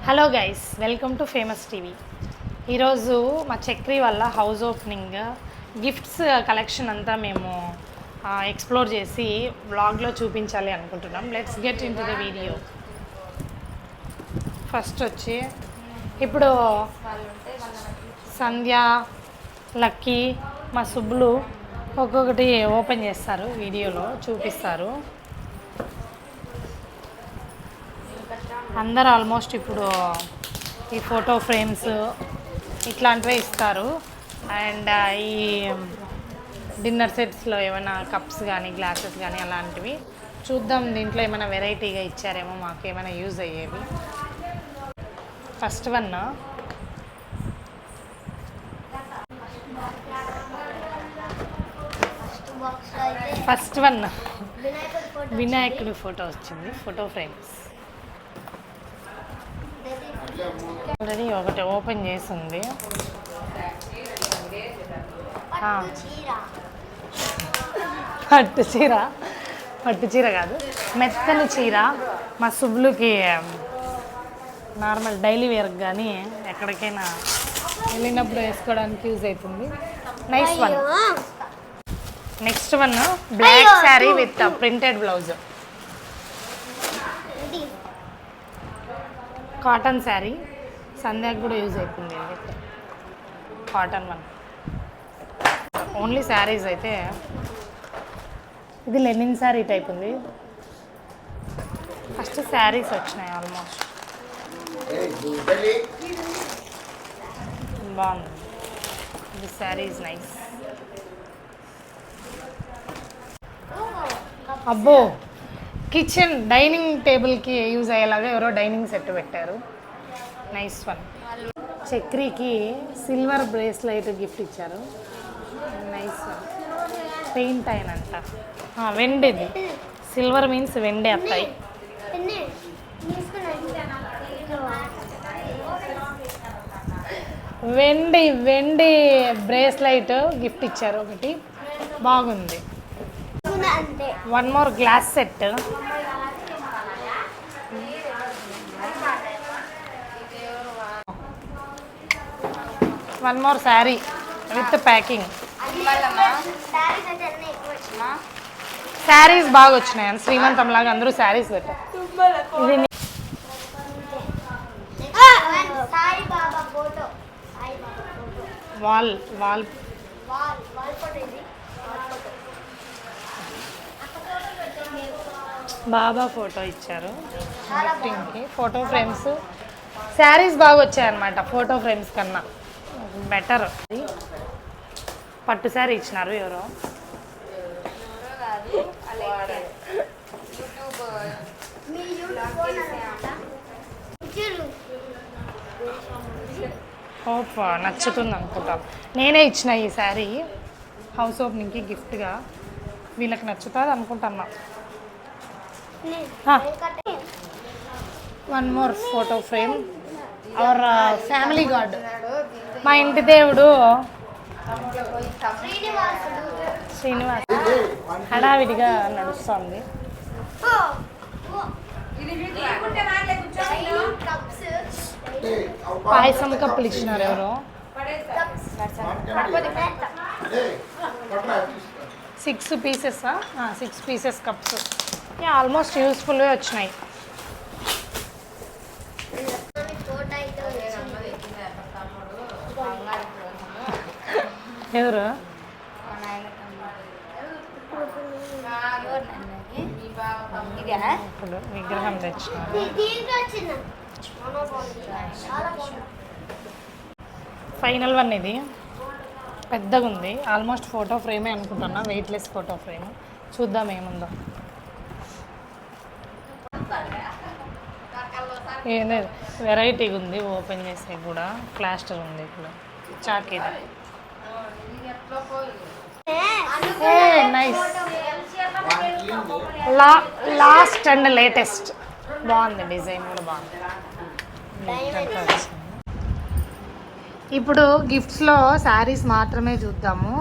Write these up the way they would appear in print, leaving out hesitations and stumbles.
Hello guys, welcome to famous TV. ఈరోజు మా చక్రి వల్ల హౌస్ ఓపెనింగ్ గిఫ్ట్స్ కలెక్షన్ అంతా మేము ఎక్స్ప్లోర్ చేసి వ్లాగ్లో చూపించాలి అనుకుంటున్నాం. Let's get in to the video. First వచ్చి ఇప్పుడు సంధ్య, లక్కీ, మా సుబ్బులు ఒక్కొక్కటి ఓపెన్ చేస్తారు, వీడియోలో చూపిస్తారు. అందరు ఆల్మోస్ట్ ఇప్పుడు ఈ ఫోటో ఫ్రేమ్స్ ఇట్లాంటివే ఇస్తారు. అండ్ ఈ డిన్నర్ సెట్స్లో ఏమైనా కప్స్ కానీ గ్లాసెస్ కానీ అలాంటివి చూద్దాం. దీంట్లో ఏమైనా వెరైటీగా ఇచ్చారేమో, మాకు ఏమైనా యూజ్ అయ్యేవి. ఫస్ట్ వన్ వినాయకుడి ఫోటో వచ్చింది, ఫోటో ఫ్రేమ్స్. ఆల్రెడీ ఒకటి ఓపెన్ చేసి ఉంది. పట్టు చీర కాదు, మెత్తని చీర. మా సుబ్బులుకి నార్మల్ డైలీ వేర్ కానీ ఎక్కడికైనా వెళ్ళినప్పుడు వేసుకోవడానికి యూజ్ అవుతుంది. Nice one. Next one black sari with printed blouse, cotton sari. సంధ్యాకి కూడా యూజ్ అవుతుంది. Cotton one. ఓన్లీ శారీస్ అయితే ఇది లెనిన్ శారీ టైప్ ఉంది. ఫస్ట్ శారీస్ వచ్చినాయి ఆల్మోస్ట్. బాగుంది. ఇది శారీ ఈజ్ నైస్. అబ్బో, కిచెన్ డైనింగ్ టేబుల్కి యూజ్ అయ్యేలాగా ఎవరో డైనింగ్ సెట్ పెట్టారు. Nice one. చక్రికి సిల్వర్ బ్రేస్లైట్ గిఫ్ట్ ఇచ్చారు. Nice one. పెయింట్ అయినంట, వెండిది. సిల్వర్ మీన్స్ వెండి అత్తాయి. వెండి బ్రేస్లైట్ గిఫ్ట్ ఇచ్చారు ఒకటి, బాగుంది. One more glass set. One more sari with packing. Saris బాగా వచ్చినాయి. శ్రీమంతం లాగా అందరూ శారీస్ పెట్టారు. ఇది వాల్ బాబా ఫోటో ఇచ్చారు గిఫ్టింగ్కి. ఫోటో ఫ్రేమ్స్, శారీస్ బాగా వచ్చాయన్నమాట ఫోటో ఫ్రేమ్స్ కన్నా బెటర్. పట్టు శారీ ఇచ్చినారు ఎవరో. హోప్ నచ్చుతుంది అనుకుంటాం. నేనే ఇచ్చిన ఈ శారీ హౌస్ ఓపెనింగ్కి గిఫ్ట్గా. వీళ్ళకి నచ్చుతుంది అనుకుంటున్నా. One more photo frame. Our family God, మా ఇంటి దేవుడు శ్రీనివాస్. హడావిడిగా నడుస్తుంది. పాయసం కప్పులు ఇచ్చినారు ఎవరో. 6 పీసెస్, 6 పీసెస్ కప్స్. ఆల్మోస్ట్ యూస్ఫుల్గా వచ్చినాయి. ఎవరు ఇప్పుడు విగ్రహం తెచ్చినారు. Final one. ఇది పెద్దగా ఉంది, ఆల్మోస్ట్ ఫోటో ఫ్రేమే అనుకుంటున్నా. Weightless photo frame. చూద్దాం ఏముందో. ఏదో వెరైటీగా ఉంది. ఓపెన్ చేసే కూడా ప్లాస్టర్ ఉంది. ఇప్పుడు చాక్. ఇది నైస్. Last and latest. బాగుంది, డిజైన్ కూడా బాగుంది. ఇప్పుడు గిఫ్ట్స్లో శారీస్ మాత్రమే చూద్దాము.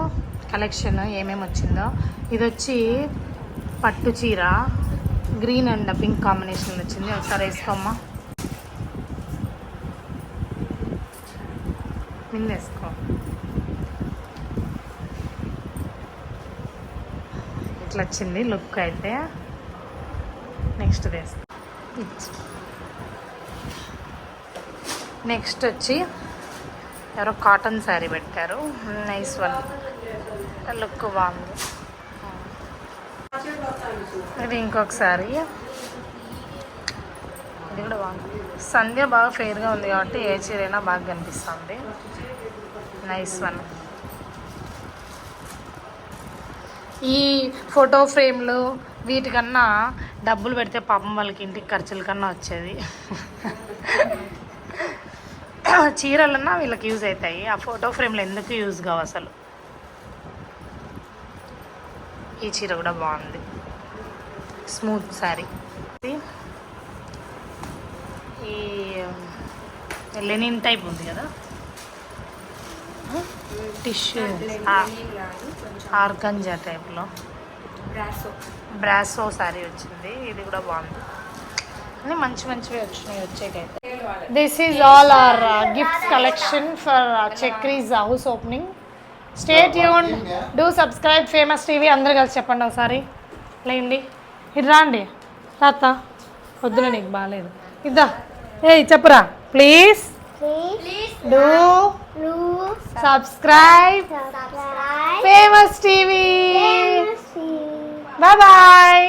కలెక్షన్ ఏమేమి వచ్చిందో. ఇది వచ్చి పట్టు చీర, గ్రీన్ అండ్ పింక్ కాంబినేషన్ వచ్చింది. ఒకసారి వేసుకోమ్మా. మిందేసుకో. ఇట్లా వచ్చింది లుక్ అయితే. నెక్స్ట్ వేసుకో. నెక్స్ట్ వచ్చి ఎవరో కాటన్ శారీ పెట్టారు, నైస్ వన్, లుక్ బాగుంది. ఇది ఇంకొక శారీ, ఇది కూడా బాగుంది. సంధ్య బాగా ఫెయిర్గా ఉంది కాబట్టి ఏ చీరైనా బాగా కనిపిస్తుంది, నైస్ వన్. ఈ ఫోటో ఫ్రేమ్లు వీటికన్నా డబ్బులు పెడితే పాపం వాళ్ళకి ఇంటికి ఖర్చుల కన్నా వచ్చేది. చీరలన్నా వీళ్ళకి యూజ్ అవుతాయి, ఆ ఫోటో ఫ్రేమ్లు ఎందుకు యూజ్ కావు అసలు. ఈ చీర కూడా బాగుంది, స్మూత్ శారీ. ఈ లెనిన్ టైప్ ఉంది కదా, టిష్యూ ఆర్గంజా టైప్లో బ్రాసో శారీ వచ్చింది, ఇది కూడా బాగుంది. అన్నీ మంచి మంచివి వచ్చినాయి వచ్చేకైతే. This is all our gifts collection for Chakri's house opening. Stay tuned, do subscribe famous TV. అందరు కలిసి చెప్పండి ఒకసారి, లేండి. ఇది రాండి తాత, వద్దులే నీకు బాగాలేదు. ఇద్దా చెప్పురా. Please do subscribe famous TV. Bye bye.